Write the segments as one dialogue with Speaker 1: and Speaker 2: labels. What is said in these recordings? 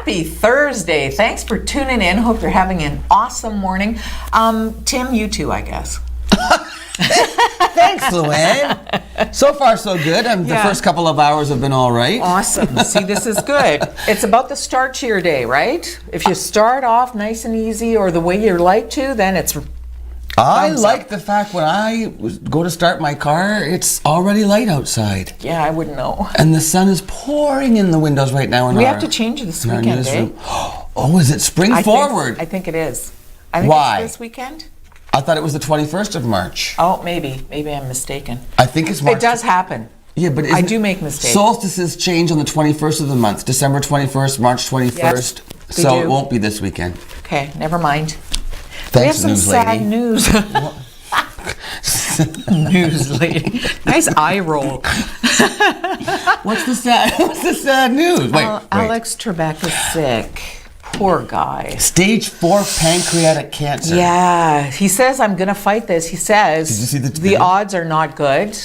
Speaker 1: Happy Thursday. Thanks for tuning in. Hope you're having an awesome morning. Tim, you too, I guess.
Speaker 2: Thanks, Luann. So far, so good. The first couple of hours have been all right.
Speaker 1: Awesome. See, this is good. It's about the start to your day, right? If you start off nice and easy or the way you like to, then it's
Speaker 2: I like the fact when I go to start my car, it's already light outside.
Speaker 1: Yeah, I wouldn't know.
Speaker 2: And the sun is pouring in the windows right now.
Speaker 1: We have to change this weekend, eh?
Speaker 2: Oh, is it spring forward?
Speaker 1: I think it is. I think
Speaker 2: Why?
Speaker 1: It's this weekend.
Speaker 2: I thought it was the 21st of March.
Speaker 1: Oh, maybe. Maybe I'm mistaken.
Speaker 2: I think it's March.
Speaker 1: It does happen.
Speaker 2: Yeah, but
Speaker 1: I do make mistakes.
Speaker 2: Solstices change on the 21st of the month. December 21st, March 21st.
Speaker 1: Yes,
Speaker 2: so it won't be this weekend.
Speaker 1: Okay, never mind.
Speaker 2: Thanks,
Speaker 1: we have some sad
Speaker 2: news
Speaker 1: news, lady. Nice eye roll.
Speaker 2: What's the sad news? Wait.
Speaker 1: Alex Trebek is sick. Poor guy.
Speaker 2: Stage 4 pancreatic cancer.
Speaker 1: Yeah, he says, I'm going to fight this. He says,
Speaker 2: did you see
Speaker 1: the odds are not good,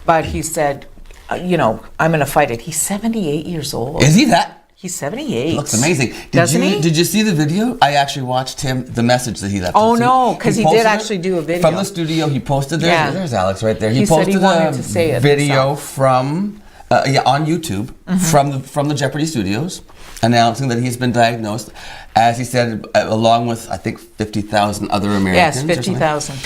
Speaker 1: but he said, I'm going to fight it. He's 78 years old.
Speaker 2: Is he that?
Speaker 1: He's 78.
Speaker 2: Looks amazing.
Speaker 1: Doesn't he?
Speaker 2: Did you see the video? I actually watched the message that he left.
Speaker 1: Oh, no, because he did actually do a video.
Speaker 2: From the studio, he posted there. Yeah. There's Alex right there.
Speaker 1: He
Speaker 2: posted
Speaker 1: said he wanted to say it
Speaker 2: video from, on YouTube, from the Jeopardy studios, announcing that he's been diagnosed, as he said, along with, I think, 50,000 other Americans.
Speaker 1: Yes, 50,000.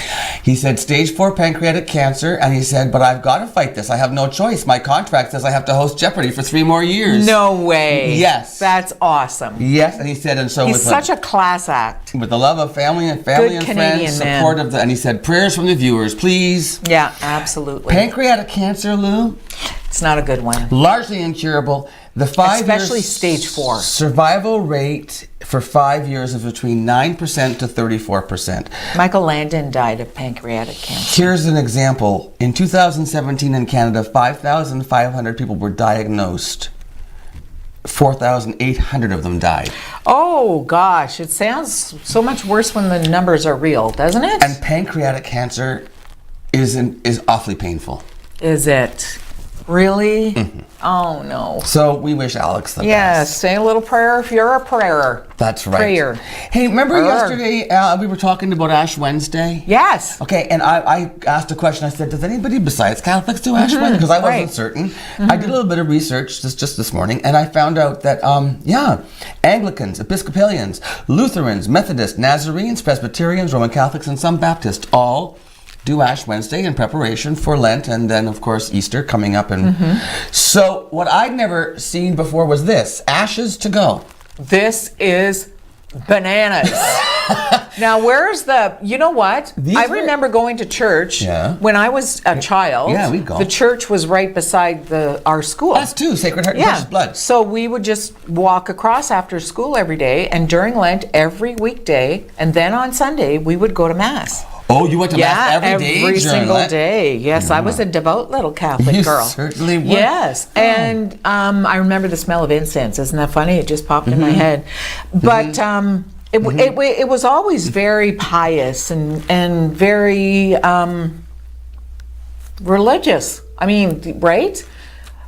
Speaker 2: He said, stage 4 pancreatic cancer, and he said, but I've got to fight this. I have no choice. My contract says I have to host Jeopardy for 3 more years.
Speaker 1: No way.
Speaker 2: Yes.
Speaker 1: That's awesome.
Speaker 2: Yes, and he said, and so
Speaker 1: he's such a class act.
Speaker 2: With the love of family and
Speaker 1: Canadian
Speaker 2: friends, support of and he said, prayers from the viewers, please.
Speaker 1: Yeah, absolutely.
Speaker 2: Pancreatic cancer, Lou.
Speaker 1: It's not a good one.
Speaker 2: Largely incurable. The 5
Speaker 1: especially stage 4.
Speaker 2: Survival rate for 5 years is between 9% to 34%.
Speaker 1: Michael Landon died of pancreatic cancer.
Speaker 2: Here's an example. In 2017 in Canada, 5,500 people were diagnosed. 4,800 of them died.
Speaker 1: Oh gosh, it sounds so much worse when the numbers are real, doesn't it?
Speaker 2: And pancreatic cancer is awfully painful.
Speaker 1: Is it? Really? Mm-hmm. Oh no.
Speaker 2: So we wish Alex the best.
Speaker 1: Yes, say a little prayer if you're a prayer.
Speaker 2: That's right.
Speaker 1: Prayer.
Speaker 2: Hey, remember yesterday we were talking about Ash Wednesday?
Speaker 1: Yes.
Speaker 2: Okay, and I asked a question. I said, does anybody besides Catholics do Ash Wednesday? Because I wasn't certain. I did a little bit of research just this morning, and I found out that, Anglicans, Episcopalians, Lutherans, Methodists, Nazarenes, Presbyterians, Roman Catholics, and some Baptists all do Ash Wednesday in preparation for Lent, and then, of course, Easter coming up. And so what I'd never seen before was this, ashes to go.
Speaker 1: This is bananas. Now, where's you know what? I remember going to church when I was a child.
Speaker 2: Yeah, we'd go.
Speaker 1: The church was right beside our school.
Speaker 2: Us too, Sacred Heart and Precious Blood.
Speaker 1: So we would just walk across after school every day, and during Lent, every weekday, and then on Sunday, we would go to Mass.
Speaker 2: Oh, you went to Mass every day?
Speaker 1: Every single day. Yes, I was a devout little Catholic girl.
Speaker 2: You certainly were.
Speaker 1: Yes, and I remember the smell of incense. Isn't that funny? It just popped in my head. But it was always very pious and very religious. I mean, right?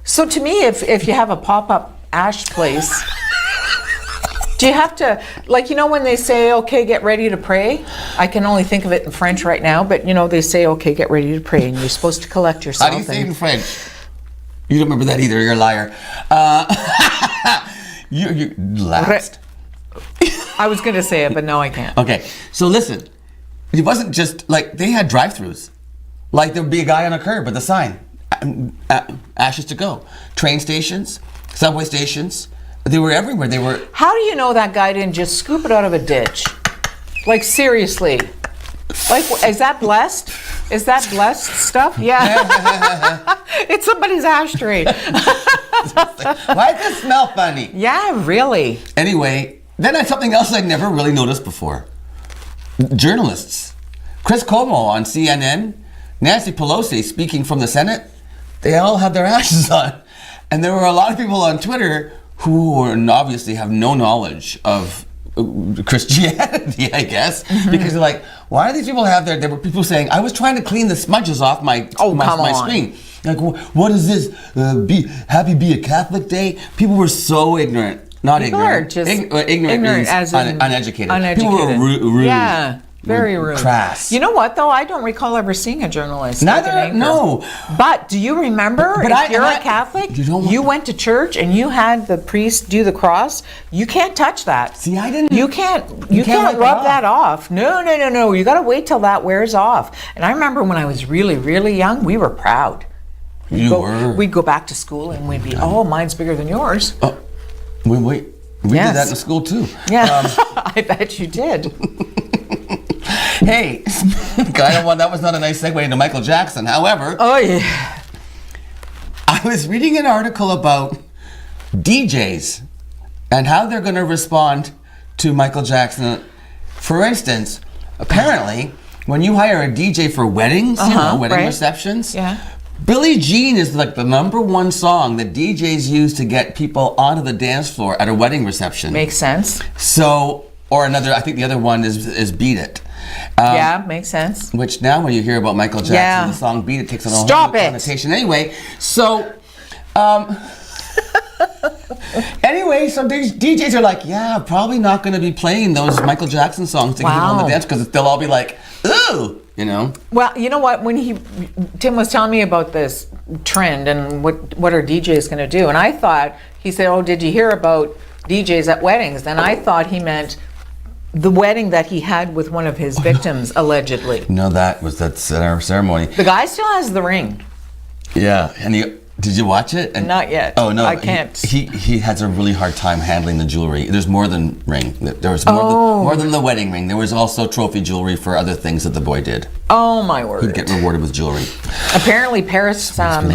Speaker 1: So to me, if you have a pop-up ash place... Do you have to, when they say, okay, get ready to pray? I can only think of it in French right now, but, they say, okay, get ready to pray, and you're supposed to collect yourself.
Speaker 2: How do you say it in French? You don't remember that either, you're a liar. You lapsed.
Speaker 1: I was going to say it, but no, I can't.
Speaker 2: Okay, so listen. It wasn't just, they had drive-thrus. There would be a guy on a curb with a sign, ashes to go. Train stations, subway stations. They were everywhere. They were.
Speaker 1: How do you know that guy didn't just scoop it out of a ditch? Seriously. Is that blessed? Is that blessed stuff? Yeah. It's somebody's ashtray.
Speaker 2: Why does it smell funny?
Speaker 1: Yeah, really.
Speaker 2: Anyway, then something else I'd never really noticed before. Journalists. Chris Cuomo on CNN, Nancy Pelosi speaking from the Senate, they all had their ashes on. And there were a lot of people on Twitter who obviously have no knowledge of Christianity, I guess, because they're like, why do these people have there were people saying, I was trying to clean the smudges off my screen. What is this? Be a Catholic day? People were so ignorant. not
Speaker 1: People
Speaker 2: ignorant.
Speaker 1: are just
Speaker 2: ignorant means
Speaker 1: as in
Speaker 2: uneducated. People were rude.
Speaker 1: Yeah. Very rude.
Speaker 2: Crass.
Speaker 1: You know what, though? I don't recall ever seeing a journalist.
Speaker 2: Neither, no.
Speaker 1: But do you remember, if you're a Catholic, you went to church and you had the priest do the cross, you can't touch that.
Speaker 2: See, I didn't.
Speaker 1: You can't rub that off. No. You got to wait till that wears off. And I remember when I was really, really young, we were proud. We'd go back to school and we'd be, oh, mine's bigger than yours.
Speaker 2: Oh, wait. We did that in school, too.
Speaker 1: Yeah, I bet you did.
Speaker 2: Hey, that was not a nice segue into Michael Jackson. However, I was reading an article about DJs and how they're going to respond to Michael Jackson. For instance, apparently, when you hire a DJ for weddings, wedding receptions, Billie Jean is like the #1 song that DJs use to get people onto the dance floor at a wedding reception.
Speaker 1: Makes sense.
Speaker 2: So, or another, I think the other one is Beat It.
Speaker 1: Makes sense.
Speaker 2: Which now when you hear about Michael Jackson, the song Beat It takes on a whole new connotation. Anyway, so DJs are like, probably not going to be playing those Michael Jackson songs to get people on the dance because they'll all be like, ooh, you know.
Speaker 1: Well, you know what? When Tim was telling me about this trend and what are DJs going to do, and I thought, he said, oh, did you hear about DJs at weddings? And I thought he meant the wedding that he had with one of his victims, allegedly.
Speaker 2: No, that's at our ceremony.
Speaker 1: The guy still has the ring.
Speaker 2: Yeah, and did you watch it? And,
Speaker 1: not yet.
Speaker 2: Oh no,
Speaker 1: I can't.
Speaker 2: He has a really hard time handling the jewelry. There's more than ring. There was more than the wedding ring. There was also trophy jewelry for other things that the boy did.
Speaker 1: Oh my word!
Speaker 2: He'd get rewarded with jewelry.
Speaker 1: Apparently, Paris Jackson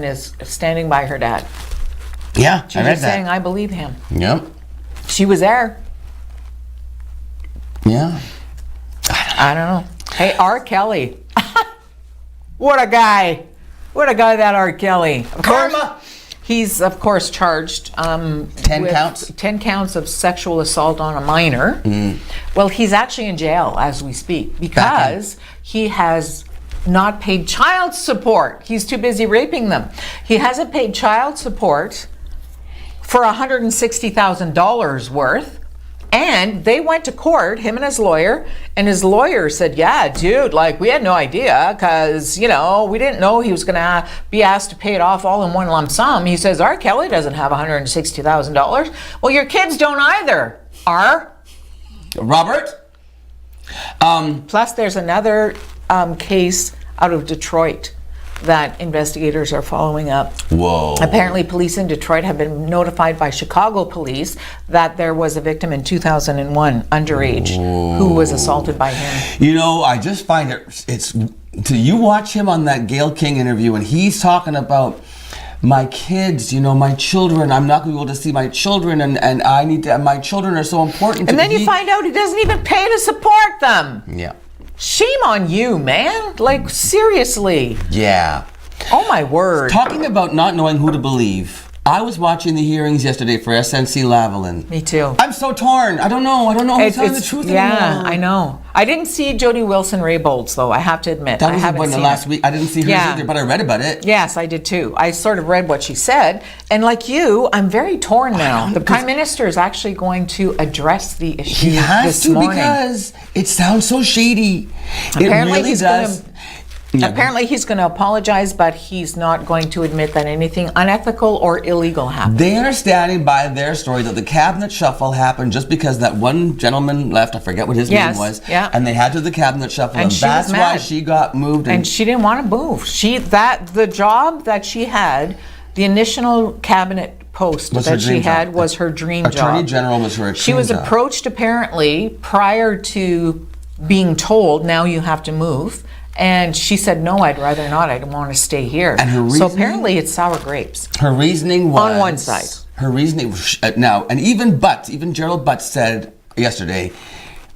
Speaker 1: is standing by her dad.
Speaker 2: Yeah,
Speaker 1: She's just saying, I believe him.
Speaker 2: Yep.
Speaker 1: She was there.
Speaker 2: Yeah.
Speaker 1: I don't know. Hey, R. Kelly. What a guy. What a guy, that R. Kelly.
Speaker 2: Karma.
Speaker 1: He's, of course, charged
Speaker 2: 10 counts?
Speaker 1: 10 counts of sexual assault on a minor. Well, he's actually in jail as we speak because he has not paid child support. He's too busy raping them. He hasn't paid child support for $160,000 worth, and they went to court, him and his lawyer said, yeah, dude, like, we had no idea because, we didn't know he was going to be asked to pay it off all in one lump sum. He says, R. Kelly doesn't have $160,000. Well, your kids don't either,
Speaker 2: Robert?
Speaker 1: Plus, there's another case out of Detroit that investigators are following up.
Speaker 2: Whoa.
Speaker 1: Apparently, police in Detroit have been notified by Chicago police that there was a victim in 2001, underage, who was assaulted by him.
Speaker 2: I just find you watch him on that Gayle King interview and he's talking about my kids, my children, I'm not going to be able to see my children and I need to, my children are so important to me.
Speaker 1: And then you find out he doesn't even pay to support them.
Speaker 2: Yeah.
Speaker 1: Shame on you, man. Like, seriously.
Speaker 2: Yeah.
Speaker 1: Oh, my word.
Speaker 2: Talking about not knowing who to believe. I was watching the hearings yesterday for SNC Lavalin.
Speaker 1: Me too.
Speaker 2: I'm so torn. I don't know who's telling the truth anymore.
Speaker 1: Yeah, I know. I didn't see Jody Wilson-Raybold's, though, I have to admit.
Speaker 2: That was the last week. I didn't see hers either, but I read about it.
Speaker 1: Yes, I did too. I sort of read what she said. And like you, I'm very torn now. The Prime Minister is actually going to address the issue
Speaker 2: He has
Speaker 1: this morning.
Speaker 2: Because it sounds so shady.
Speaker 1: Apparently,
Speaker 2: it really does.
Speaker 1: Apparently he's going to apologize, but he's not going to admit that anything unethical or illegal happened.
Speaker 2: They are standing by their story that the cabinet shuffle happened just because that one gentleman left, I forget what his name was, and they had to do the cabinet shuffle, and that's why she got moved.
Speaker 1: And she didn't want to move. The job that she had, the initial cabinet post that she had was her dream job.
Speaker 2: Attorney General was her dream job.
Speaker 1: She was approached apparently prior to being told, now you have to move. And she said, no, I'd rather not. I don't want to stay here.
Speaker 2: And her reasoning,
Speaker 1: so apparently it's sour grapes.
Speaker 2: Her reasoning was...
Speaker 1: On one side.
Speaker 2: Her reasoning... Now, and even Gerald Butts said yesterday,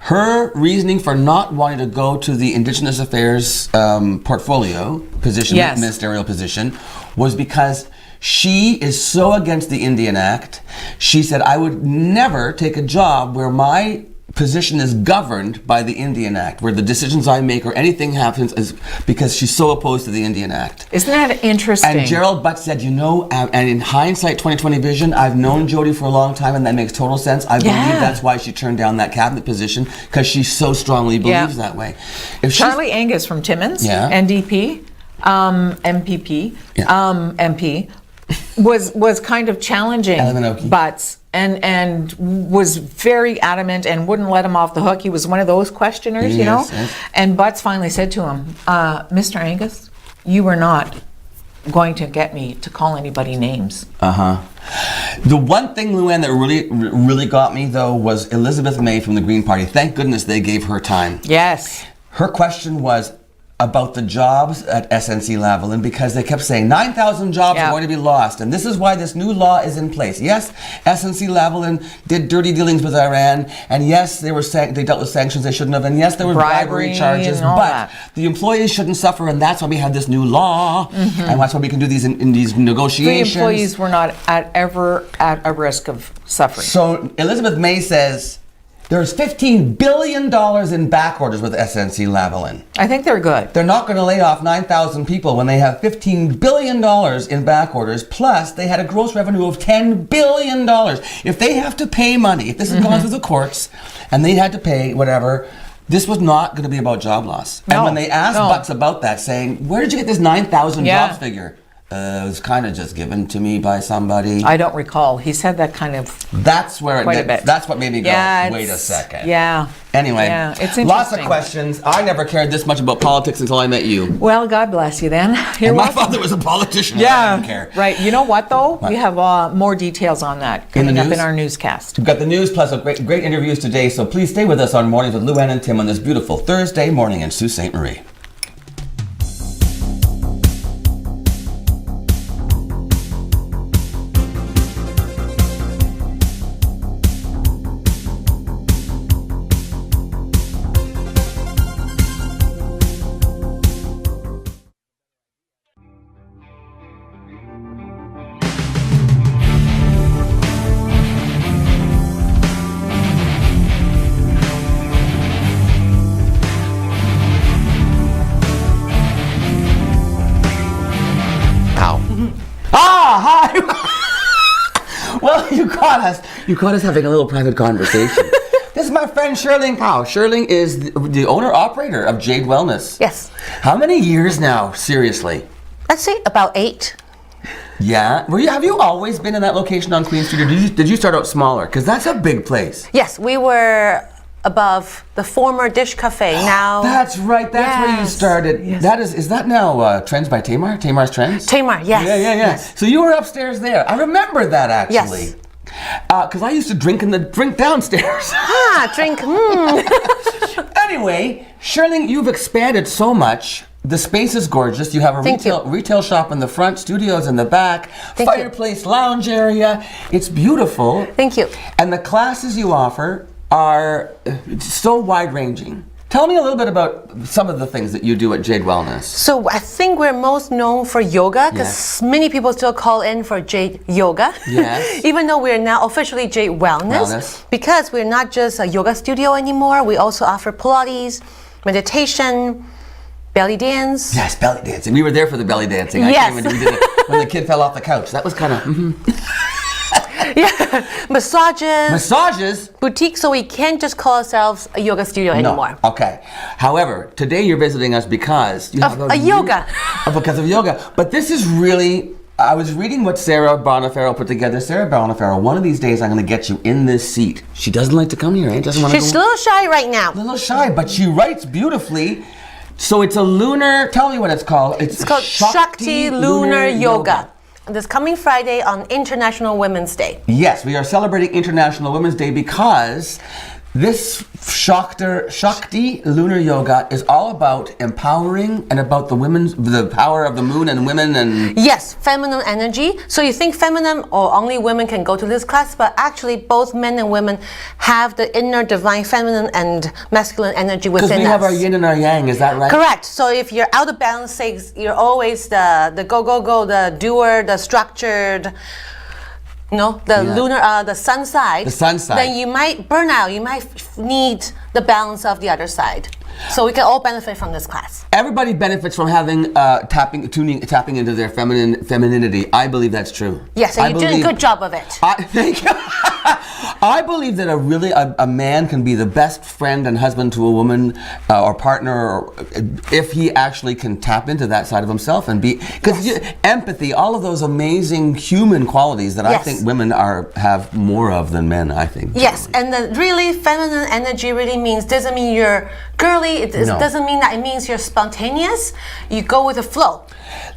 Speaker 2: her reasoning for not wanting to go to the Indigenous Affairs portfolio position, ministerial position, was because she is so against the Indian Act. She said, I would never take a job where my position is governed by the Indian Act, where the decisions I make or anything happens is because she's so opposed to the Indian Act.
Speaker 1: Isn't that interesting?
Speaker 2: And Gerald Butts said, and in hindsight, 2020 vision, I've known Jody for a long time, and that makes total sense. I believe that's why she turned down that cabinet position, because she so strongly believes that way. If
Speaker 1: Charlie Angus from Timmins, NDP, MPP, MP, was kind of challenging Butts and was very adamant and wouldn't let him off the hook. He was one of those questioners, you know.
Speaker 2: Yes.
Speaker 1: And Butts finally said to him, Mr. Angus, you were not going to get me to call anybody names.
Speaker 2: The one thing, Luann, that really got me, though, was Elizabeth May from the Green Party. Thank goodness they gave her time.
Speaker 1: Yes.
Speaker 2: Her question was about the jobs at SNC-Lavalin, because they kept saying 9,000 jobs are going to be lost, and this is why this new law is in place. Yes, SNC-Lavalin did dirty dealings with Iran, and yes, they dealt with sanctions they shouldn't have, and yes, there were bribery charges, but the employees shouldn't suffer, and that's why we have this new law, and that's why we can do these in these negotiations.
Speaker 1: The employees were not ever at a risk of suffering.
Speaker 2: So Elizabeth May says there's $15 billion in back orders with SNC-Lavalin.
Speaker 1: I think they're good.
Speaker 2: They're not going to lay off 9,000 people when they have $15 billion in back orders, plus they had a gross revenue of $10 billion. If they have to pay money, if this has gone through the courts, and they had to pay whatever, this was not going to be about job loss. And when they asked Butts about that, saying, where did you get this 9,000 jobs figure? It was kind of just given to me by somebody.
Speaker 1: I don't recall. He said that kind of
Speaker 2: That's where
Speaker 1: quite a bit.
Speaker 2: That's what made me go, wait a second. Anyway,
Speaker 1: it's interesting.
Speaker 2: Lots of questions. I never cared this much about politics until I met you.
Speaker 1: Well, God bless you then.
Speaker 2: My father was a politician. I didn't care.
Speaker 1: Right. You know what, though? We have more details on that coming up in our newscast.
Speaker 2: We've got the news plus great interviews today, so please stay with us on Mornings with Luann and Tim on this beautiful Thursday morning in Sault Ste. Marie. Well, you caught us having a little private conversation. This is my friend Shirling Powell. Shirling is the owner-operator of Jade Wellness.
Speaker 3: Yes.
Speaker 2: How many years now, seriously?
Speaker 3: Let's say about 8.
Speaker 2: Yeah? Have you always been in that location on Queen Street, or did you start out smaller? Because that's a big place.
Speaker 3: Yes, we were above the former Dish Cafe. Now
Speaker 2: that's right. That's where you started. Yes. Is that now Trends by Tamar? Tamar's Trends?
Speaker 3: Tamar, yes.
Speaker 2: Yeah.
Speaker 3: Yes.
Speaker 2: So you were upstairs there. I remember that actually.
Speaker 3: Yes.
Speaker 2: Because I used to drink downstairs.
Speaker 3: Drink.
Speaker 2: Anyway, Shirling, you've expanded so much. The space is gorgeous. You have a retail shop in the front, studios in the back, fireplace, lounge area. It's beautiful.
Speaker 3: Thank you.
Speaker 2: And the classes you offer are so wide-ranging. Tell me a little bit about some of the things that you do at Jade Wellness.
Speaker 3: So I think we're most known for yoga, because many people still call in for Jade Yoga.
Speaker 2: Yes.
Speaker 3: Even though we're now officially Jade Wellness. Because we're not just a yoga studio anymore. We also offer Pilates, meditation, belly dance.
Speaker 2: Yes, belly dancing. We were there for the belly dancing.
Speaker 3: Yes.
Speaker 2: I came and we did it when the kid fell off the couch. That was kind of...
Speaker 3: Massages. Boutique, so we can't just call ourselves a yoga studio anymore.
Speaker 2: Okay. However, today you're visiting us because you have
Speaker 3: yoga.
Speaker 2: Because of yoga. But this is really... I was reading what Sarah Boniferro put together. Sarah Boniferro, one of these days I'm going to get you in this seat. She doesn't like to come here, eh? Doesn't want to
Speaker 3: She's a little shy right now.
Speaker 2: A little shy, but she writes beautifully. So it's a lunar... Tell me what it's called.
Speaker 3: It's called Shakti Lunar Yoga. This coming Friday on International Women's Day.
Speaker 2: Yes, we are celebrating International Women's Day because this Shakti Lunar Yoga is all about empowering and about the power of the moon and women and...
Speaker 3: Yes, feminine energy. So you think feminine or only women can go to this class, but actually both men and women have the inner divine feminine and masculine energy within us.
Speaker 2: Because we have our yin and our yang, is that right?
Speaker 3: Correct. So if you're out of balance, you're always the go, the doer, the structured, No, the lunar, the sun side.
Speaker 2: The sun side.
Speaker 3: Then you might burn out. You might need the balance of the other side. So we can all benefit from this class.
Speaker 2: Everybody benefits from having tapping into their femininity. I believe that's true.
Speaker 3: Yes, and you're doing a good job of it.
Speaker 2: Thank you. I believe that a man can be the best friend and husband to a woman or partner if he actually can tap into that side of himself and be, because empathy, all of those amazing human qualities that I think women have more of than men, I think.
Speaker 3: Yes, and the really feminine energy really doesn't mean you're girly. It doesn't mean that it means you're spontaneous. You go with the flow.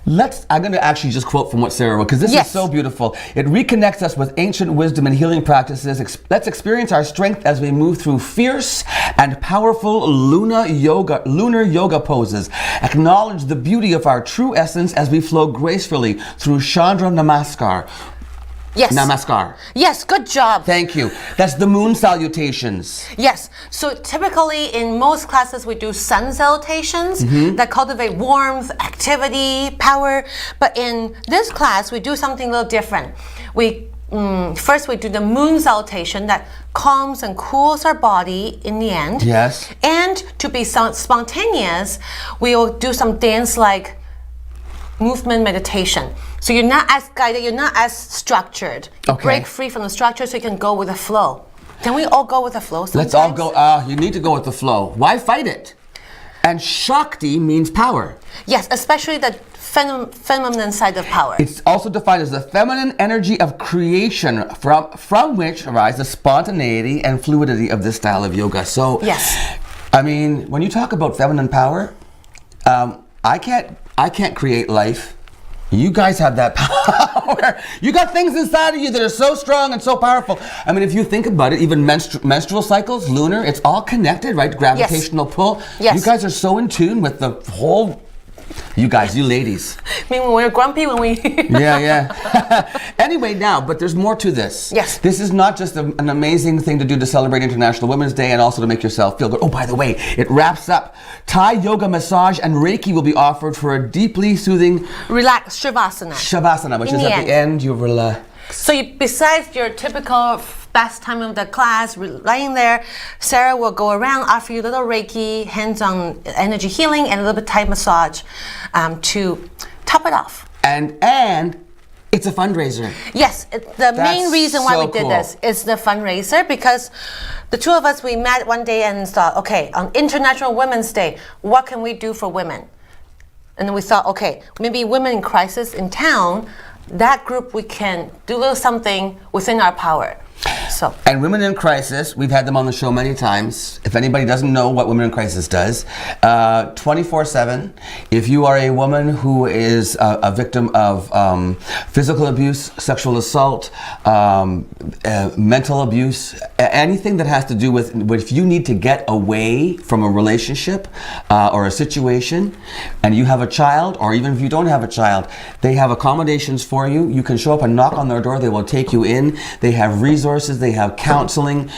Speaker 2: I'm going to actually just quote from what Sarah wrote, because this is so beautiful. It reconnects us with ancient wisdom and healing practices. Let's experience our strength as we move through fierce and powerful lunar yoga poses. Acknowledge the beauty of our true essence as we flow gracefully through Chandra Namaskar.
Speaker 3: Yes.
Speaker 2: Namaskar.
Speaker 3: Yes, good job.
Speaker 2: Thank you. That's the moon salutations.
Speaker 3: Yes. So typically in most classes we do sun salutations that cultivate warmth, activity, power. But in this class we do something a little different. First we do the moon salutation that calms and cools our body in the end.
Speaker 2: Yes.
Speaker 3: And to be spontaneous, we will do some dance-like movement meditation. So you're not as guided, you're not as structured. You break free from the structure so you can go with the flow. Can we all go with the flow sometimes?
Speaker 2: Let's all go. You need to go with the flow. Why fight it? And Shakti means power.
Speaker 3: Yes, especially the feminine side of power.
Speaker 2: It's also defined as the feminine energy of creation from which arise the spontaneity and fluidity of this style of yoga. So, I mean, when you talk about feminine power, I can't create life. You guys have that power. You got things inside of you that are so strong and so powerful. I mean, if you think about it, even menstrual cycles, lunar, it's all connected, right? Gravitational pull.
Speaker 3: Yes.
Speaker 2: You guys are so in tune with the whole... You guys, you ladies.
Speaker 3: I mean, when we're grumpy, when we...
Speaker 2: Anyway, but there's more to this.
Speaker 3: Yes.
Speaker 2: This is not just an amazing thing to do to celebrate International Women's Day and also to make yourself feel good. Oh, by the way, it wraps up. Thai yoga massage and Reiki will be offered for a deeply soothing...
Speaker 3: Relax, Shavasana.
Speaker 2: Shavasana, which is at the end, you relax.
Speaker 3: So besides your typical best time of the class, lying there, Sarah will go around, offer you a little Reiki, hands-on energy healing, and a little bit Thai massage to top it off.
Speaker 2: And it's a fundraiser.
Speaker 3: Yes, the main reason why we did this is the fundraiser, because the two of us, we met one day and thought, okay, on International Women's Day, what can we do for women? And then we thought, okay, maybe women in crisis in town, that group, we can do a little something within our power. And Women in Crisis, we've had them on the show many times. If anybody doesn't know what Women in Crisis does, 24/7, if you are a woman who is a victim of physical abuse, sexual assault, mental abuse, anything that has to do with if you need to get away from a relationship or a situation, and you have a child, or even if you don't have a child, they have accommodations for you. You can show up and knock on their door. They will take you in. They have resources. They have counseling.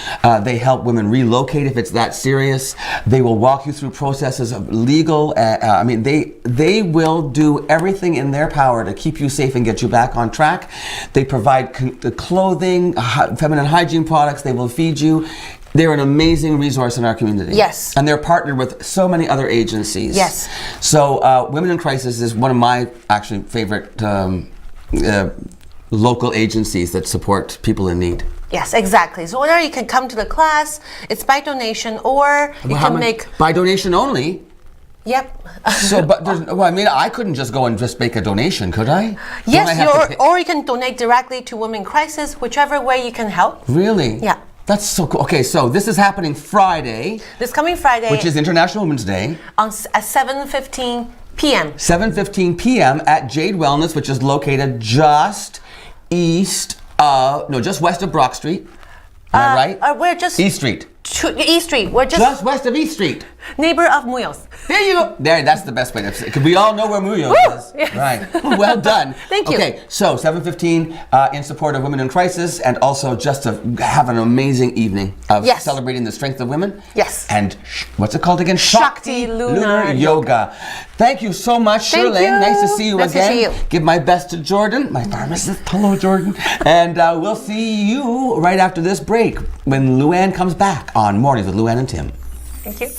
Speaker 3: They help women relocate if it's that serious. They will walk you through processes of legal. I mean, they will do everything in their power to keep you safe and get you back on track. They provide the clothing, feminine hygiene products. They will feed you. They're an amazing resource in our community. Yes. And they're partnered with so many other agencies. Yes. So Women in Crisis is one of my actually favorite local agencies that support people in need. Yes, exactly. So whether you can come to the class, it's by donation, or you can make... By donation only? Yep. So, but well, I mean, I couldn't just go and just make a donation, could I? Yes, or you can donate directly to Women in Crisis, whichever way you can help. Really? Yeah. That's so cool. Okay, so this is happening Friday. This coming Friday. Which is International Women's Day. At 7:15 p.m. 7:15 p.m. at Jade Wellness, which is located just west of Brock Street. Am I right? We're just... East Street.
Speaker 4: East Street. We're
Speaker 3: Just west of East Street.
Speaker 4: neighbor of Muyo's.
Speaker 3: There you go. There, that's the best way to say it. Because we all know where Muyo is.
Speaker 4: Yes.
Speaker 3: Right. Well done.
Speaker 4: Thank you.
Speaker 3: Okay, so 7:15 in support of women in crisis, and also just to have an amazing evening of
Speaker 4: Yes.
Speaker 3: celebrating the strength of women.
Speaker 4: Yes.
Speaker 3: And what's it called again?
Speaker 4: Shakti Lunar
Speaker 3: Yoga. Thank you so much,
Speaker 4: Thank
Speaker 3: Shirley.
Speaker 4: you.
Speaker 3: Nice to see you
Speaker 4: Nice to
Speaker 3: again.
Speaker 4: see you.
Speaker 3: Give my best to Jordan, my pharmacist. Hello, Jordan. And we'll see you right after this break when Luann comes back on Mornings with Luann and Tim.
Speaker 4: Thank you.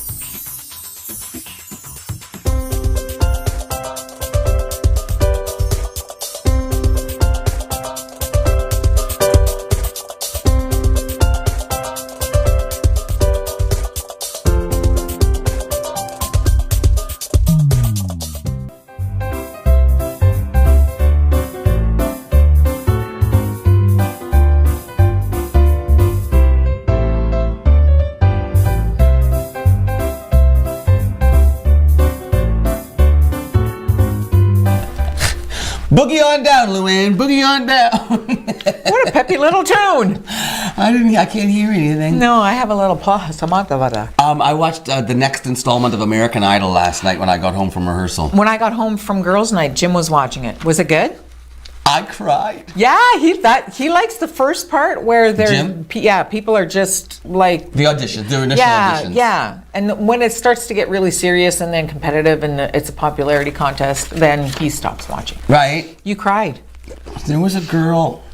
Speaker 3: Boogie on down, Luann. Boogie on down.
Speaker 1: What a peppy little tune.
Speaker 3: I can't hear anything.
Speaker 1: No, I have a little Samantha.
Speaker 3: I watched the next installment of American Idol last night when I got home from rehearsal.
Speaker 1: When I got home from girls' night, Jim was watching it. Was it good?
Speaker 3: I cried.
Speaker 1: Yeah, he likes the first part where
Speaker 3: Jim?
Speaker 1: people are just like
Speaker 3: The auditions, their initial auditions.
Speaker 1: yeah. And when it starts to get really serious and then competitive and it's a popularity contest, then he stops watching.
Speaker 3: Right?
Speaker 1: You cried.
Speaker 3: There was a girl,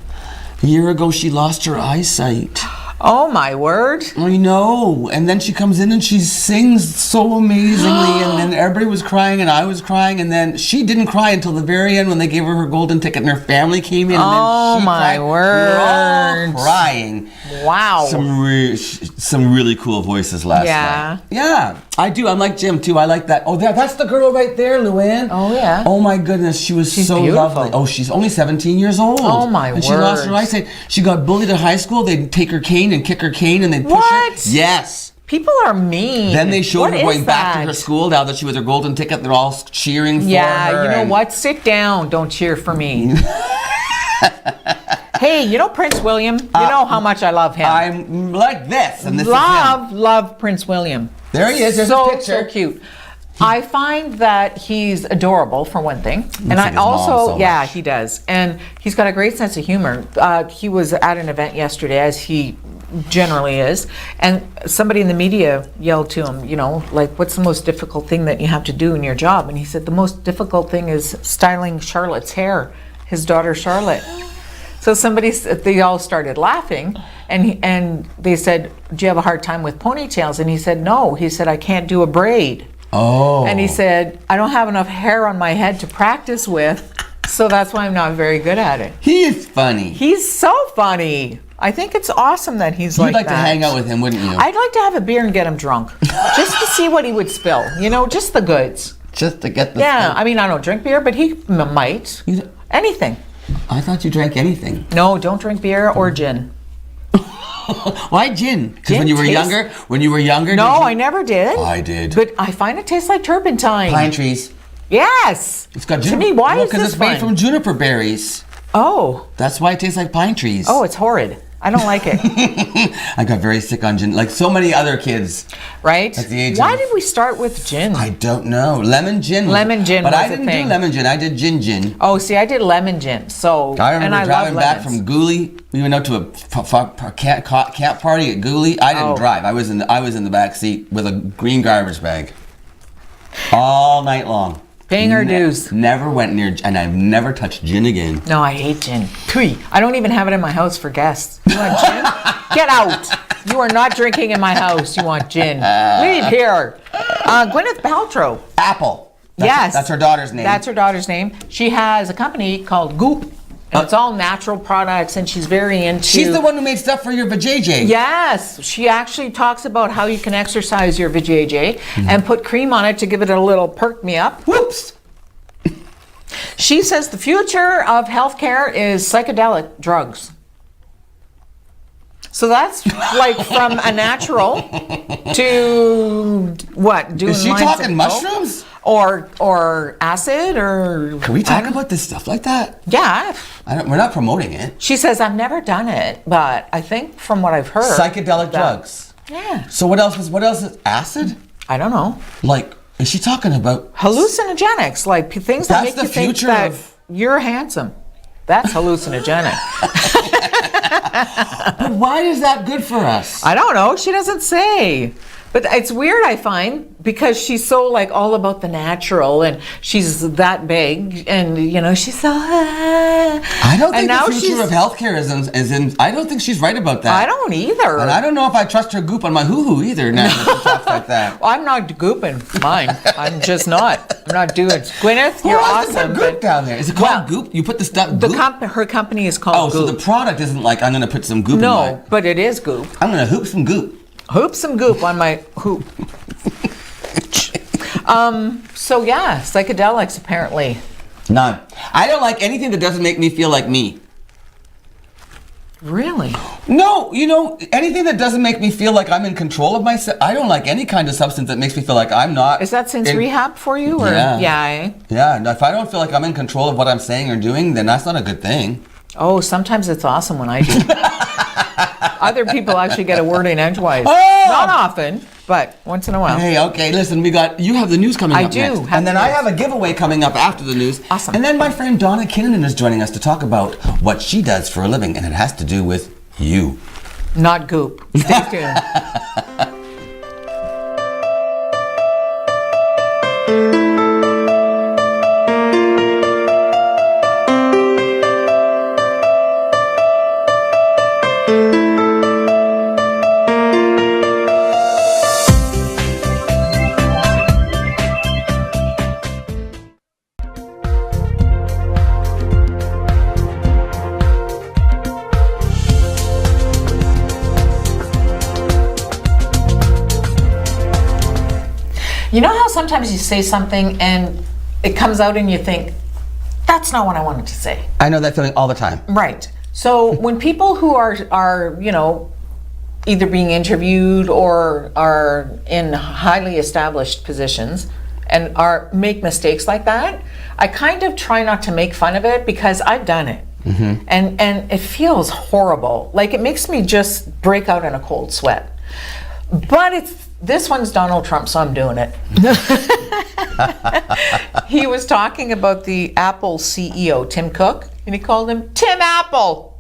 Speaker 3: a year ago, she lost her eyesight.
Speaker 1: Oh my word.
Speaker 3: I know. And then she comes in and she sings so amazingly. And then everybody was crying and I was crying. And then she didn't cry until the very end when they gave her her golden ticket and her family came in. And
Speaker 1: Oh
Speaker 3: then she
Speaker 1: my
Speaker 3: cried. We were all
Speaker 1: word.
Speaker 3: crying.
Speaker 1: Wow.
Speaker 3: Some really cool voices last
Speaker 1: Yeah.
Speaker 3: night. Yeah, I do. I'm like Jim too. I like that. Oh, that's the girl right there, Luann.
Speaker 1: Oh, yeah.
Speaker 3: Oh my goodness, she was
Speaker 1: She's
Speaker 3: so
Speaker 1: beautiful.
Speaker 3: lovely. Oh, she's only 17 years old.
Speaker 1: Oh, my
Speaker 3: And she lost her
Speaker 1: word.
Speaker 3: eyesight. She got bullied at high school. They'd take her cane and kick her cane and they'd push
Speaker 1: What?
Speaker 3: her. Yes.
Speaker 1: People are mean.
Speaker 3: Then they showed
Speaker 1: What
Speaker 3: her
Speaker 1: is
Speaker 3: going back to
Speaker 1: that?
Speaker 3: her school now that she was her golden ticket. They're all cheering for her.
Speaker 1: Yeah, you know
Speaker 3: and-
Speaker 1: what? Sit down. Don't cheer for me. Hey, you know Prince William? You know how much I love him.
Speaker 3: I'm like this, and this is him.
Speaker 1: love Prince William.
Speaker 3: There he is. There's
Speaker 1: so,
Speaker 3: a picture.
Speaker 1: So cute. I find that he's adorable for one thing, and
Speaker 3: like
Speaker 1: I
Speaker 3: his mom
Speaker 1: also,
Speaker 3: so
Speaker 1: yeah,
Speaker 3: much.
Speaker 1: he does, and he's got a great sense of humor. He was at an event yesterday, as he generally is, and somebody in the media yelled to him, you know, like, what's the most difficult thing that you have to do in your job? And he said, the most difficult thing is styling Charlotte's hair, his daughter Charlotte. So they all started laughing, and they said, do you have a hard time with ponytails? And he said, no. He said, I can't do a braid.
Speaker 3: Oh.
Speaker 1: And he said, I don't have enough hair on my head to practice with, so that's why I'm not very good at it.
Speaker 3: He is funny.
Speaker 1: He's so funny. I think it's awesome that he's
Speaker 3: You'd
Speaker 1: like
Speaker 3: like
Speaker 1: that.
Speaker 3: to hang out with him, wouldn't you?
Speaker 1: I'd like to have a beer and get him drunk, just to see what he would spill. You know, just the goods.
Speaker 3: Just to get the
Speaker 1: Yeah, I mean, I don't drink beer, but he might.
Speaker 3: You-
Speaker 1: Anything.
Speaker 3: I thought you drank anything.
Speaker 1: No, don't drink beer or gin.
Speaker 3: Why gin? Because
Speaker 1: Gin
Speaker 3: when you were
Speaker 1: tastes-
Speaker 3: younger,
Speaker 1: No,
Speaker 3: did
Speaker 1: I
Speaker 3: you?
Speaker 1: never did.
Speaker 3: I did.
Speaker 1: But I find it tastes like turpentine.
Speaker 3: Pine trees.
Speaker 1: Yes.
Speaker 3: It's got
Speaker 1: To
Speaker 3: juniper.
Speaker 1: me, why
Speaker 3: well,
Speaker 1: is
Speaker 3: because
Speaker 1: this
Speaker 3: it's made
Speaker 1: fun?
Speaker 3: from juniper berries.
Speaker 1: Oh.
Speaker 3: That's why it tastes like pine trees.
Speaker 1: Oh, it's horrid. I don't like it.
Speaker 3: I got very sick on gin, like so many other kids.
Speaker 1: Right?
Speaker 3: At the age
Speaker 1: Why
Speaker 3: of-
Speaker 1: did we start with gin?
Speaker 3: I don't know. Lemon gin.
Speaker 1: Lemon gin
Speaker 3: But
Speaker 1: was
Speaker 3: I
Speaker 1: a
Speaker 3: didn't
Speaker 1: thing.
Speaker 3: do lemon gin. I did gin.
Speaker 1: Oh, see, I did lemon gin. So,
Speaker 3: I
Speaker 1: and
Speaker 3: remember
Speaker 1: I
Speaker 3: driving
Speaker 1: love
Speaker 3: back
Speaker 1: lemons.
Speaker 3: from Gooley. We went out to a camp party at Gooley. I didn't
Speaker 1: Oh.
Speaker 3: drive. I was in the back seat with a green garbage bag all night long.
Speaker 1: Paying our dues.
Speaker 3: Never went near, and I've never touched gin again.
Speaker 1: No, I hate gin. Pooey. I don't even have it in my house for guests. You want gin? Get out. You are not drinking in my house. You want gin. Leave here. Gwyneth Paltrow.
Speaker 3: Apple.
Speaker 1: Yes.
Speaker 3: That's her daughter's name.
Speaker 1: That's her daughter's name. She has a company called Goop. And it's all natural products, and she's very into...
Speaker 3: She's the one who made stuff for your vajayjay.
Speaker 1: Yes, she actually talks about how you can exercise your vajayjay and put cream on it to give it a little perk me up.
Speaker 3: Whoops.
Speaker 1: She says the future of healthcare is psychedelic drugs. So that's like from a natural to what? Doing
Speaker 3: Is she
Speaker 1: lines
Speaker 3: talking
Speaker 1: of
Speaker 3: mushrooms?
Speaker 1: coke? Or acid or...
Speaker 3: Can we talk about this stuff like that?
Speaker 1: Yeah.
Speaker 3: We're not promoting it.
Speaker 1: She says, I've never done it, but I think from what I've heard...
Speaker 3: Psychedelic
Speaker 1: that-
Speaker 3: drugs.
Speaker 1: Yeah.
Speaker 2: So what else is acid?
Speaker 1: I don't know.
Speaker 2: Like, is she talking about
Speaker 1: Hallucinogenics, like things that
Speaker 2: That's
Speaker 1: make you
Speaker 2: the
Speaker 1: think
Speaker 2: future
Speaker 1: that
Speaker 2: of-
Speaker 1: you're handsome. That's hallucinogenic.
Speaker 2: But why is that good for us?
Speaker 1: I don't know. She doesn't say. But it's weird, I find, because she's so like all about the natural, and she's that big, and she's so.
Speaker 2: I don't think
Speaker 1: and now
Speaker 2: the future
Speaker 1: she's-
Speaker 2: of healthcare is in. I don't think she's right about that.
Speaker 1: I don't either.
Speaker 2: And I don't know if I trust her goop on my hoo-hoo either now that she talks like that.
Speaker 1: Well, I'm not gooping mine. I'm just not. I'm not doing it. Gwyneth, you're
Speaker 2: Who else is
Speaker 1: awesome.
Speaker 2: there goop
Speaker 1: but
Speaker 2: down there? Is it called goop? You put the stuff goop?
Speaker 1: her company is
Speaker 2: Oh,
Speaker 1: called
Speaker 2: so
Speaker 1: Goop.
Speaker 2: the product isn't like I'm going to put some goop in
Speaker 1: No,
Speaker 2: mine.
Speaker 1: but it is Goop.
Speaker 2: I'm going to hoop some goop.
Speaker 1: Hoop some goop on my hoop. So yeah, psychedelics apparently.
Speaker 2: None. I don't like anything that doesn't make me feel like me.
Speaker 1: Really?
Speaker 2: No, anything that doesn't make me feel like I'm in control of myself. I don't like any kind of substance that makes me feel like I'm not.
Speaker 1: Is that since
Speaker 2: in-
Speaker 1: rehab for you? Or?
Speaker 2: Yeah.
Speaker 1: Yeah.
Speaker 2: Yeah, and if I don't feel like I'm in control of what I'm saying or doing, then that's not a good thing.
Speaker 1: Oh, sometimes it's awesome when I do. Other people actually get a word in edgewise.
Speaker 2: Oh!
Speaker 1: Not often, but once in a while.
Speaker 2: Hey, okay, listen, you have the news coming
Speaker 1: I
Speaker 2: up
Speaker 1: do
Speaker 2: next.
Speaker 1: have
Speaker 2: And then
Speaker 1: the
Speaker 2: I
Speaker 1: news.
Speaker 2: have a giveaway coming up after the news.
Speaker 1: Awesome.
Speaker 2: And then my friend Donna Kinnanen is joining us to talk about what she does for a living, and it has to do with you.
Speaker 1: Not Goop. Stay tuned. You know how sometimes you say something and it comes out and you think, that's not what I wanted to say.
Speaker 2: I know that feeling all the time.
Speaker 1: Right. So when people who are either being interviewed or are in highly established positions and make mistakes like that, I kind of try not to make fun of it because I've done it. Mm-hmm. And it feels horrible. Like it makes me just break out in a cold sweat. But this one's Donald Trump, so I'm doing it. He was talking about the Apple CEO, Tim Cook, and he called him Tim Apple.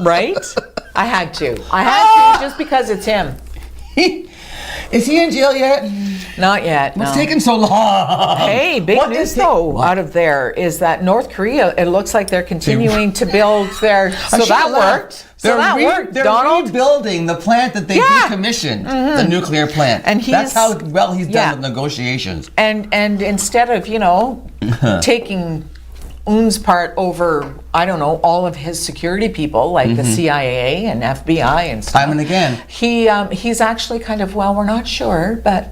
Speaker 1: Right? I had to just because it's him.
Speaker 2: Is he in jail yet?
Speaker 1: Not yet.
Speaker 2: What's
Speaker 1: no.
Speaker 2: taking so long?
Speaker 1: Hey, big
Speaker 2: What
Speaker 1: news
Speaker 2: is
Speaker 1: though
Speaker 2: What?
Speaker 1: out of there is that North Korea, it looks like they're continuing to build their. So
Speaker 2: should've
Speaker 1: that
Speaker 2: laughed.
Speaker 1: worked. So that worked,
Speaker 2: They're
Speaker 1: Donald.
Speaker 2: rebuilding the plant that they
Speaker 1: Yeah.
Speaker 2: decommissioned, the nuclear plant.
Speaker 1: And
Speaker 2: that's how well he's done
Speaker 1: yeah.
Speaker 2: with negotiations.
Speaker 1: And instead of taking Un's part over, I don't know, all of his security people like the CIA and FBI and stuff.
Speaker 2: Time and again.
Speaker 1: He's actually kind of, well, we're not sure, but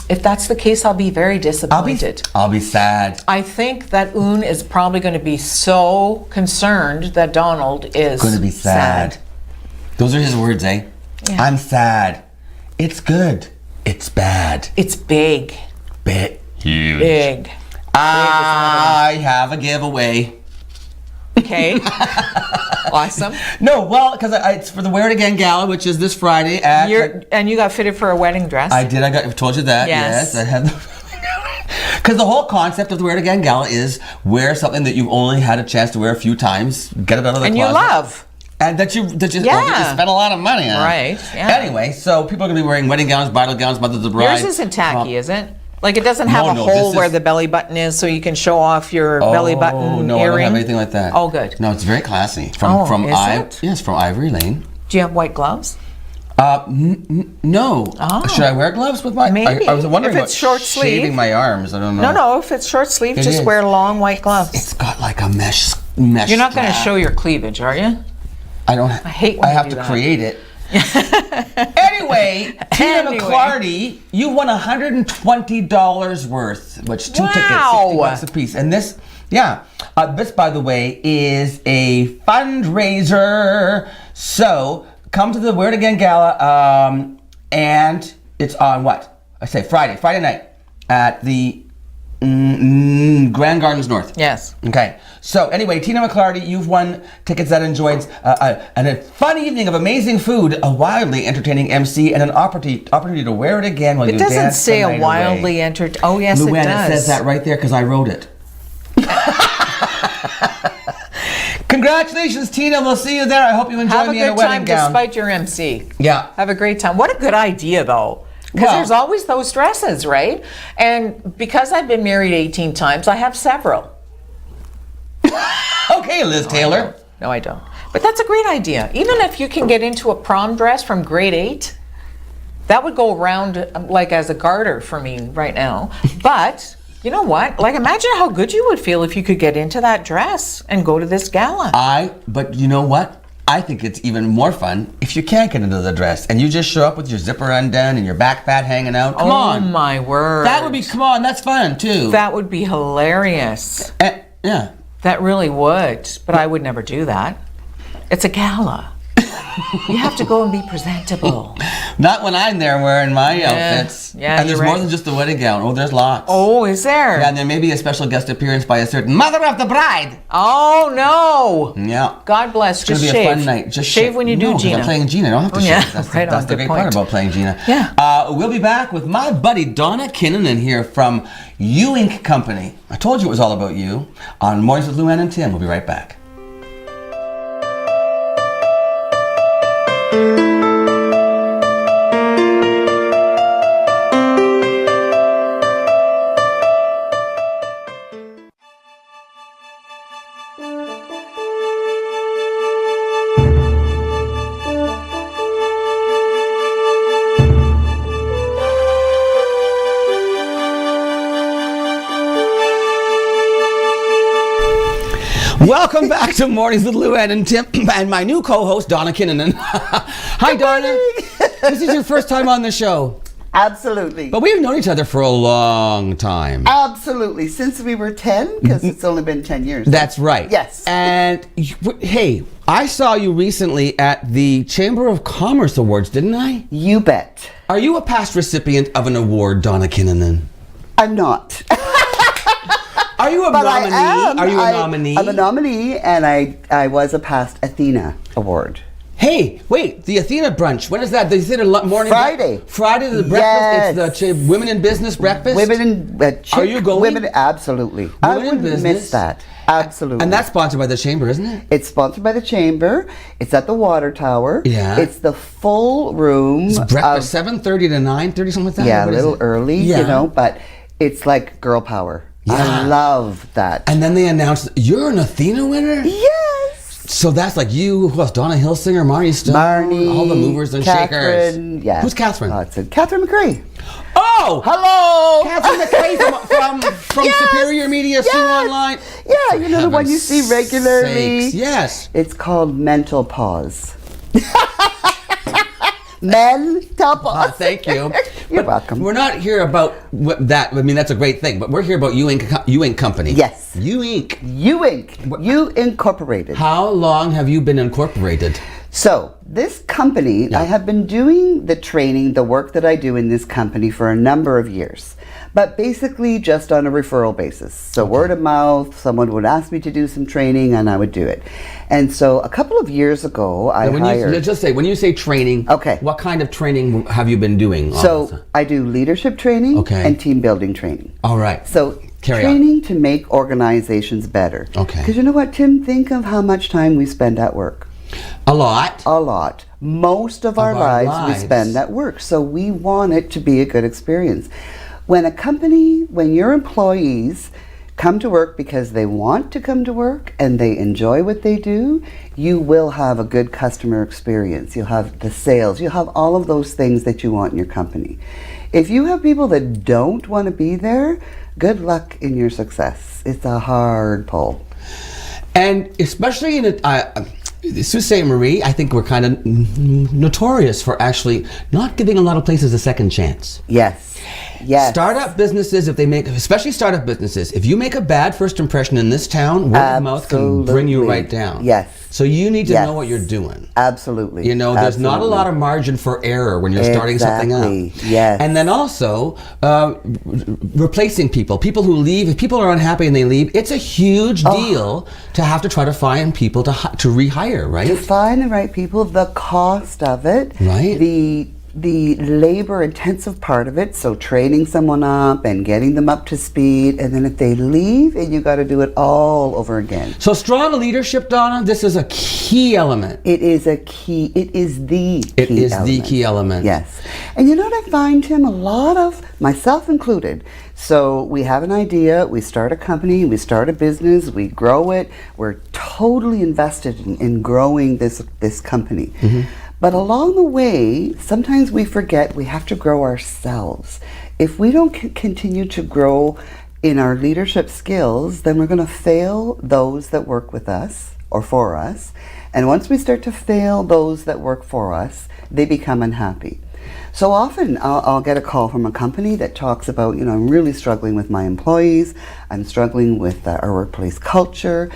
Speaker 1: if that's the case, I'll be very disappointed.
Speaker 2: I'll be sad.
Speaker 1: I think that Un is probably going to be so concerned that Donald is
Speaker 2: Going to be sad. Those are his words, eh?
Speaker 1: Yeah.
Speaker 2: I'm sad. It's good. It's bad.
Speaker 1: It's big.
Speaker 2: Huge.
Speaker 1: Big.
Speaker 2: I have a giveaway.
Speaker 1: Okay. Awesome.
Speaker 2: No, well, because it's for the Wear It Again Gala, which is this Friday at.
Speaker 1: And you got fitted for a wedding dress.
Speaker 2: I did. I told you that.
Speaker 1: Yes.
Speaker 2: Yes, I have. Because the whole concept of the Wear It Again Gala is wear something that you've only had a chance to wear a few times, get it out of the
Speaker 1: and
Speaker 2: closet.
Speaker 1: you love.
Speaker 2: And that you that you
Speaker 1: Yeah.
Speaker 2: spent a lot of money on.
Speaker 1: Right, yeah.
Speaker 2: Anyway, so people are going to be wearing wedding gowns, bridal gowns, mothers of the bride.
Speaker 1: Yours isn't tacky, is it? Like it doesn't have a
Speaker 2: No,
Speaker 1: hole
Speaker 2: this
Speaker 1: where
Speaker 2: is-
Speaker 1: the belly button is, so you can show off your belly button
Speaker 2: no,
Speaker 1: earring.
Speaker 2: I don't have anything like that.
Speaker 1: Oh, good.
Speaker 2: No, it's very classy.
Speaker 1: Oh,
Speaker 2: From
Speaker 1: is it?
Speaker 2: Yes, from Ivory Lane.
Speaker 1: Do you have white gloves?
Speaker 2: No.
Speaker 1: Oh.
Speaker 2: Should I wear gloves with my?
Speaker 1: Maybe.
Speaker 2: I was wondering
Speaker 1: If it's
Speaker 2: about
Speaker 1: short sleeve.
Speaker 2: shaving my arms. I don't know.
Speaker 1: No. If it's short sleeve,
Speaker 2: It
Speaker 1: just
Speaker 2: is.
Speaker 1: wear long white gloves.
Speaker 2: It's got like a mesh.
Speaker 1: You're not going to
Speaker 2: strap.
Speaker 1: show your cleavage, are you?
Speaker 2: I don't.
Speaker 1: I hate when
Speaker 2: I
Speaker 1: you
Speaker 2: have
Speaker 1: do
Speaker 2: to
Speaker 1: that.
Speaker 2: create it. Anyway, Tina
Speaker 1: Anyway.
Speaker 2: McClarty, you won $120 worth, which two tickets,
Speaker 1: Wow.
Speaker 2: $60 a piece. And this, this, by the way, is a fundraiser. So come to the Wear It Again Gala, and it's on what? I say Friday night at the Grand Gardens North.
Speaker 1: Yes.
Speaker 2: Okay. So anyway, Tina McClarty, you've won tickets that enjoyed a fun evening of amazing food, a wildly entertaining MC, and an opportunity to wear it again while
Speaker 1: It
Speaker 2: you
Speaker 1: doesn't
Speaker 2: dance
Speaker 1: say
Speaker 2: the
Speaker 1: a
Speaker 2: night
Speaker 1: wildly
Speaker 2: away.
Speaker 1: Oh, yes,
Speaker 2: Luann,
Speaker 1: it does.
Speaker 2: it says that right there because I wrote it. Congratulations, Tina. We'll see you there. I hope you enjoy
Speaker 1: Have a
Speaker 2: me in a
Speaker 1: good
Speaker 2: wedding
Speaker 1: time
Speaker 2: gown.
Speaker 1: despite your MC.
Speaker 2: Yeah.
Speaker 1: Have a great time. What a good idea, though. Because
Speaker 2: Well-
Speaker 1: there's always those dresses, right? And because I've been married 18 times, I have several.
Speaker 2: Okay, Liz Taylor.
Speaker 1: No, I don't. But that's a great idea. Even if you can get into a prom dress from grade 8, that would go around like as a garter for me right now. But you know what? Like, imagine how good you would feel if you could get into that dress and go to this gala.
Speaker 2: But you know what? I think it's even more fun if you can't get into the dress and you just show up with your zipper undone and your back fat hanging out. Come on.
Speaker 1: Oh my word.
Speaker 2: Come on, that's fun too.
Speaker 1: That would be hilarious.
Speaker 2: Yeah.
Speaker 1: That really would. But I would never do that. It's a gala. You have to go and be presentable.
Speaker 2: Not when I'm there wearing my outfits.
Speaker 1: Yeah,
Speaker 2: and there's
Speaker 1: you're
Speaker 2: more
Speaker 1: right.
Speaker 2: than just the wedding gown. Oh, there's lots.
Speaker 1: Oh, is there?
Speaker 2: Yeah, and there may be a special guest appearance by a certain mother of the bride.
Speaker 1: Oh, no.
Speaker 2: Yeah.
Speaker 1: God bless.
Speaker 2: It's going
Speaker 1: Just
Speaker 2: to be
Speaker 1: shave.
Speaker 2: a fun night. Just
Speaker 1: shave when you do,
Speaker 2: 'cause
Speaker 1: Gina.
Speaker 2: I'm playing Gina. I don't have to
Speaker 1: Oh,
Speaker 2: shave.
Speaker 1: yeah.
Speaker 2: That's,
Speaker 1: Right on.
Speaker 2: that's the
Speaker 1: Good
Speaker 2: great part
Speaker 1: point.
Speaker 2: about playing Gina.
Speaker 1: Yeah.
Speaker 2: We'll be back with my buddy Donna Kinnunen here from YouInc Company. I told you it was all about you on Mornings with Luann and Tim. We'll be right back. Welcome back to Mornings with Luann and Tim and my new co-host, Donna Kinnunen. Hi, Donna. This is your first time on the show.
Speaker 5: Absolutely.
Speaker 2: But we've known each other for a long time.
Speaker 5: Absolutely. Since we were 10, because it's only been 10 years.
Speaker 2: That's right.
Speaker 5: Yes.
Speaker 2: And hey, I saw you recently at the Chamber of Commerce Awards, didn't I?
Speaker 5: You bet.
Speaker 2: Are you a past recipient of an award, Donna Kinnunen?
Speaker 5: I'm not.
Speaker 2: Are you a
Speaker 5: But
Speaker 2: nominee?
Speaker 5: I am.
Speaker 2: Are you a nominee?
Speaker 5: I'm a nominee, and I was a past Athena Award.
Speaker 2: Hey, wait, the Athena brunch. When is that? The Athena morning?
Speaker 5: Friday.
Speaker 2: Friday, the breakfast.
Speaker 5: Yes.
Speaker 2: It's the Women in Business breakfast.
Speaker 5: Women in
Speaker 2: Are you going?
Speaker 5: Women, absolutely. I
Speaker 2: Women in
Speaker 5: wouldn't
Speaker 2: Business?
Speaker 5: miss that. Absolutely.
Speaker 2: And that's sponsored by the Chamber, isn't it?
Speaker 5: It's sponsored by the Chamber. It's at the Water Tower.
Speaker 2: Yeah.
Speaker 5: It's the full room.
Speaker 2: It's breakfast, 7:30 to 9:30, something like that.
Speaker 5: Yeah, a
Speaker 2: What is
Speaker 5: little
Speaker 2: it?
Speaker 5: early,
Speaker 2: Yeah.
Speaker 5: you know, but it's like girl power.
Speaker 2: Yeah.
Speaker 5: I love that.
Speaker 2: And then they announced you're an Athena winner.
Speaker 5: Yes.
Speaker 2: So that's like you. Who else? Donna Hilsinger, Marnie Stone,
Speaker 5: Marnie,
Speaker 2: all the movers and shakers.
Speaker 5: Catherine, yeah.
Speaker 2: Who's Catherine?
Speaker 5: Catherine McRae.
Speaker 2: Oh,
Speaker 5: Hello.
Speaker 2: Catherine McRae from
Speaker 5: Yes,
Speaker 2: Superior Media, Sue
Speaker 5: yes.
Speaker 2: Online.
Speaker 5: Yeah, you know the one you see
Speaker 2: Heaven's
Speaker 5: regularly.
Speaker 2: sakes, yes.
Speaker 5: It's called mental pause. Mental pause.
Speaker 2: Thank you.
Speaker 5: You're
Speaker 2: But
Speaker 5: welcome.
Speaker 2: We're not here about that. I mean, that's a great thing. But we're here about YouInc Company.
Speaker 5: Yes.
Speaker 2: YouInc.
Speaker 5: YouInc. You Incorporated.
Speaker 2: How long have you been incorporated?
Speaker 5: So, this company, I have been doing the training, the work that I do in this company for a number of years, but basically just on a referral basis. So, word of mouth, someone would ask me to do some training and I would do it. And so, a couple of years ago, I hired...
Speaker 2: Let's just say, when you say training,
Speaker 5: Okay.
Speaker 2: what kind of training have you been doing?
Speaker 5: So, I do leadership training
Speaker 2: Okay.
Speaker 5: and team building training.
Speaker 2: All right.
Speaker 5: So,
Speaker 2: Carry on.
Speaker 5: training to make organizations better.
Speaker 2: Okay.
Speaker 5: Because you know what, Tim? Think of how much time we spend at work.
Speaker 2: A lot.
Speaker 5: A lot. Most of our
Speaker 2: our
Speaker 5: lives
Speaker 2: lives.
Speaker 5: we spend at work. So we want it to be a good experience. When your employees come to work because they want to come to work and they enjoy what they do, you will have a good customer experience. You'll have the sales. You'll have all of those things that you want in your company. If you have people that don't want to be there, good luck in your success. It's a hard pull.
Speaker 2: And especially in Sault Ste. Marie, I think we're kind of notorious for actually not giving a lot of places a second chance.
Speaker 5: Yes. Yes.
Speaker 2: Startup businesses, especially startup businesses, if you make a bad first impression in this town, word of mouth can bring you right down.
Speaker 5: Yes.
Speaker 3: So you need to
Speaker 5: Yes.
Speaker 3: know what you're doing.
Speaker 5: Absolutely.
Speaker 3: You know, there's not a
Speaker 5: Absolutely.
Speaker 3: lot of margin for error when you're starting something up.
Speaker 5: Exactly, yes.
Speaker 3: And then also replacing people. People who leave, if people are unhappy and they leave, it's a huge deal to have to try to find people to rehire, right?
Speaker 5: To find the right people, the cost of it,
Speaker 3: Right.
Speaker 5: the labor intensive part of it, so training someone up and getting them up to speed, and then if they leave, and you got to do it all over again.
Speaker 3: So strong leadership, Donna, this is a key element.
Speaker 5: It is a key. It is the
Speaker 3: It
Speaker 5: key
Speaker 3: is
Speaker 5: element.
Speaker 3: the key element.
Speaker 5: Yes. And you know what I find, Tim? A lot of, myself included, so we have an idea, we start a company, we start a business, we grow it, we're totally invested in growing this company. But along the way, sometimes we forget we have to grow ourselves. If we don't continue to grow in our leadership skills, then we're going to fail those that work with us or for us. And once we start to fail those that work for us, they become unhappy. So often I'll get a call from a company that talks about, you know, I'm really struggling with my employees, I'm struggling with our workplace culture,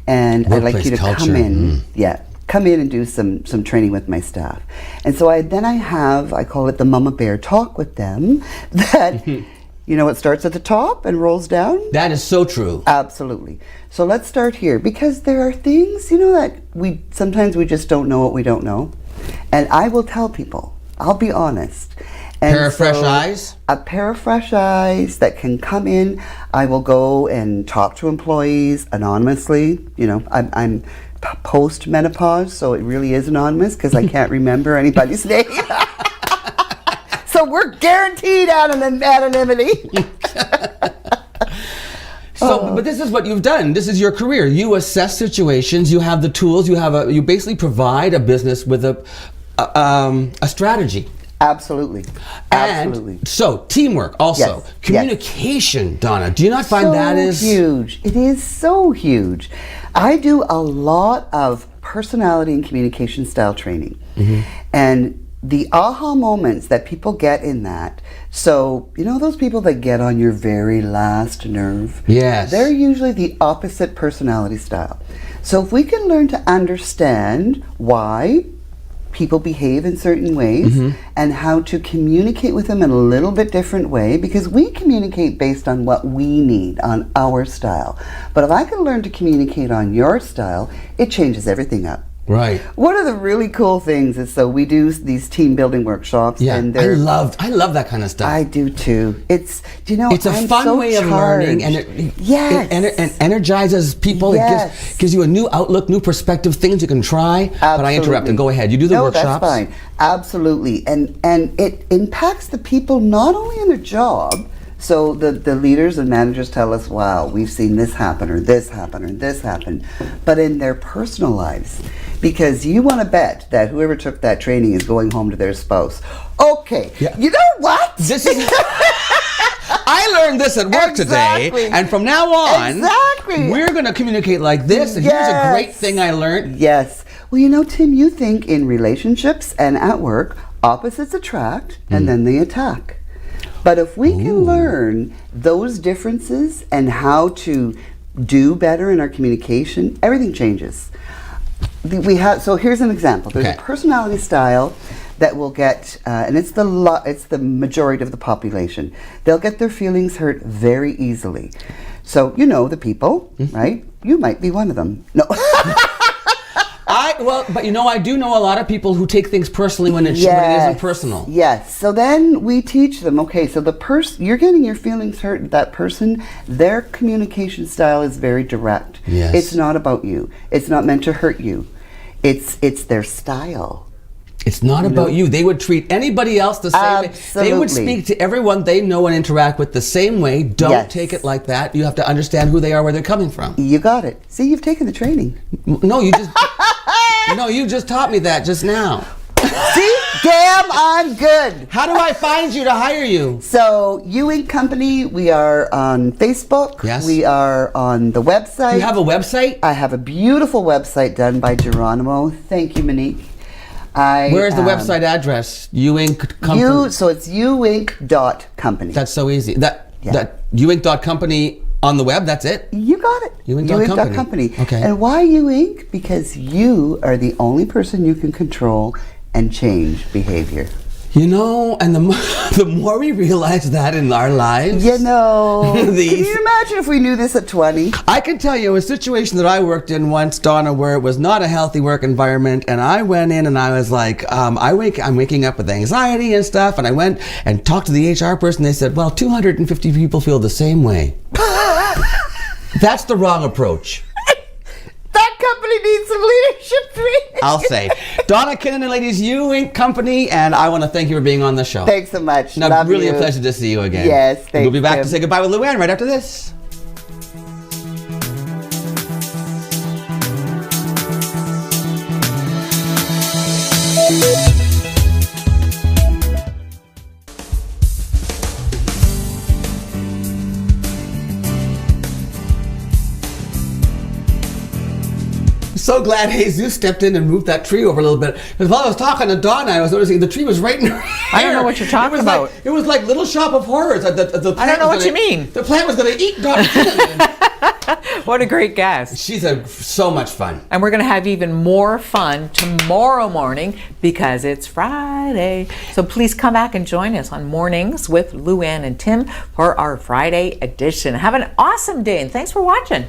Speaker 5: and I'd like you to
Speaker 3: Workplace
Speaker 5: come
Speaker 3: culture,
Speaker 5: in. Yeah. Come in and do some training with my staff. And so I call it the Mama Bear talk with them that, you know, it starts at the top and rolls down.
Speaker 3: That is so true.
Speaker 5: Absolutely. So let's start here, because there are things, you know, that sometimes we just don't know what we don't know. And I will tell people, I'll be honest. And
Speaker 3: Pair of fresh eyes?
Speaker 5: A pair of fresh eyes that can come in. I will go and talk to employees anonymously. You know, I'm post-menopause, so it really is anonymous because I can't remember anybody's name. So we're guaranteed anonymity.
Speaker 3: So, but this is what you've done. This is your career. You assess situations. You have the tools. You basically provide a business with a strategy.
Speaker 5: Absolutely. Absolutely.
Speaker 3: And so teamwork also.
Speaker 5: Yes,
Speaker 3: Communication, Donna. Do you not find that is
Speaker 5: huge? It is so huge. I do a lot of personality and communication style training. And the aha moments that people get in that, so you know those people that get on your very last nerve?
Speaker 3: Yes.
Speaker 5: They're usually the opposite personality style. So if we can learn to understand why people behave in certain ways and how to communicate with them in a little bit different way, because we communicate based on what we need, on our style. But if I can learn to communicate on your style, it changes everything up.
Speaker 3: right?
Speaker 5: One of the really cool things is, so we do these team building workshops,
Speaker 3: Yeah,
Speaker 5: and
Speaker 3: I love that kind of stuff.
Speaker 5: I do too. It's, you know,
Speaker 3: It's a
Speaker 5: I'm
Speaker 3: fun
Speaker 5: so
Speaker 3: way of learning, and it
Speaker 5: Yes.
Speaker 3: it energizes people.
Speaker 5: Yes.
Speaker 3: It gives you a new outlook, new perspective, things you can try. But I interrupted. Go ahead. You do the
Speaker 5: no,
Speaker 3: workshops.
Speaker 5: that's fine. Absolutely. And it impacts the people not only in their job. So the leaders and managers tell us, wow, we've seen this happen or this happen or this happen, but in their personal lives. Because you want to bet that whoever took that training is going home to their spouse. Okay,
Speaker 3: Yeah.
Speaker 5: you know what?
Speaker 3: This is. I learned this at work
Speaker 5: Exactly.
Speaker 3: today, and from now on,
Speaker 5: Exactly.
Speaker 3: we're going to communicate like this. And here's a
Speaker 5: Yes.
Speaker 3: great thing I learned.
Speaker 5: Yes. Well, you know, Tim, you think in relationships and at work, opposites attract and then they attack. But if we can learn those differences and how to do better in our communication, everything changes. So here's an example. There's
Speaker 3: Okay.
Speaker 5: a personality style that will get, and it's the majority of the population. They'll get their feelings hurt very easily. So you know the people, right? You might be one of them. No.
Speaker 3: But you know, I do know a lot of people who take things personally when it isn't personal.
Speaker 5: Yes. So then we teach them, okay, so the person, you're getting your feelings hurt, that person, their communication style is very direct.
Speaker 3: Yes.
Speaker 5: It's not about you. It's not meant to hurt you. It's their style.
Speaker 3: It's not about you. They would treat anybody else the same way. They would
Speaker 5: Absolutely.
Speaker 3: speak to everyone they know and interact with the same way. Don't
Speaker 5: Yes.
Speaker 3: take it like that. You have to understand who they are, where they're coming from.
Speaker 5: You got it. See, you've taken the training.
Speaker 3: No, you just no, you just taught me that just now.
Speaker 5: See? Damn, I'm good.
Speaker 3: How do I find you to hire you?
Speaker 5: So, YouInc Company, we are on Facebook.
Speaker 3: Yes.
Speaker 5: We are on the website.
Speaker 3: You have a website?
Speaker 5: I have a beautiful website done by Geronimo. Thank you, Monique.
Speaker 3: Where's the website address? YouInc Company.
Speaker 5: So it's youinc.company.
Speaker 3: That's so easy.
Speaker 5: Yeah.
Speaker 3: That YouInc.company On the web, that's it?
Speaker 5: You got it.
Speaker 3: YouInc.company. Okay.
Speaker 5: And why YouInc? Because you are the only person you can control and change behavior.
Speaker 3: You know, and the more we realize that in our lives,
Speaker 5: You know, can
Speaker 3: These-
Speaker 5: you imagine if we knew this at 20?
Speaker 3: I can tell you a situation that I worked in once, Donna, where it was not a healthy work environment, and I went in and I was like, I'm waking up with anxiety and stuff, and I went and talked to the HR person. They said, well, 250 people feel the same way. That's the wrong approach.
Speaker 5: That company needs some leadership training.
Speaker 3: I'll say. Donna Kinnan and ladies, YouInc Company, and I want to thank you for being on the show.
Speaker 5: Thanks so much.
Speaker 3: No,
Speaker 5: Love
Speaker 3: really
Speaker 5: you.
Speaker 3: a pleasure to see you again.
Speaker 5: Yes,
Speaker 3: We'll
Speaker 5: thanks,
Speaker 3: be back to
Speaker 5: Tim.
Speaker 3: say goodbye with Luann right after this. So glad Jesus stepped in and moved that tree over a little bit. Because while I was talking to Donna, I was noticing the tree was right in her
Speaker 1: I don't know
Speaker 3: hair.
Speaker 1: what you're talking
Speaker 3: It was
Speaker 1: about.
Speaker 3: It was like Little Shop of Horrors. The plant
Speaker 1: I don't know
Speaker 3: was
Speaker 1: what you mean.
Speaker 3: The plant was going to eat Donna Kinnan.
Speaker 1: What a great guest.
Speaker 3: She's so much fun.
Speaker 1: And we're going to have even more fun tomorrow morning because it's Friday. So please come back and join us on Mornings with Luann and Tim for our Friday edition. Have an awesome day and thanks for watching.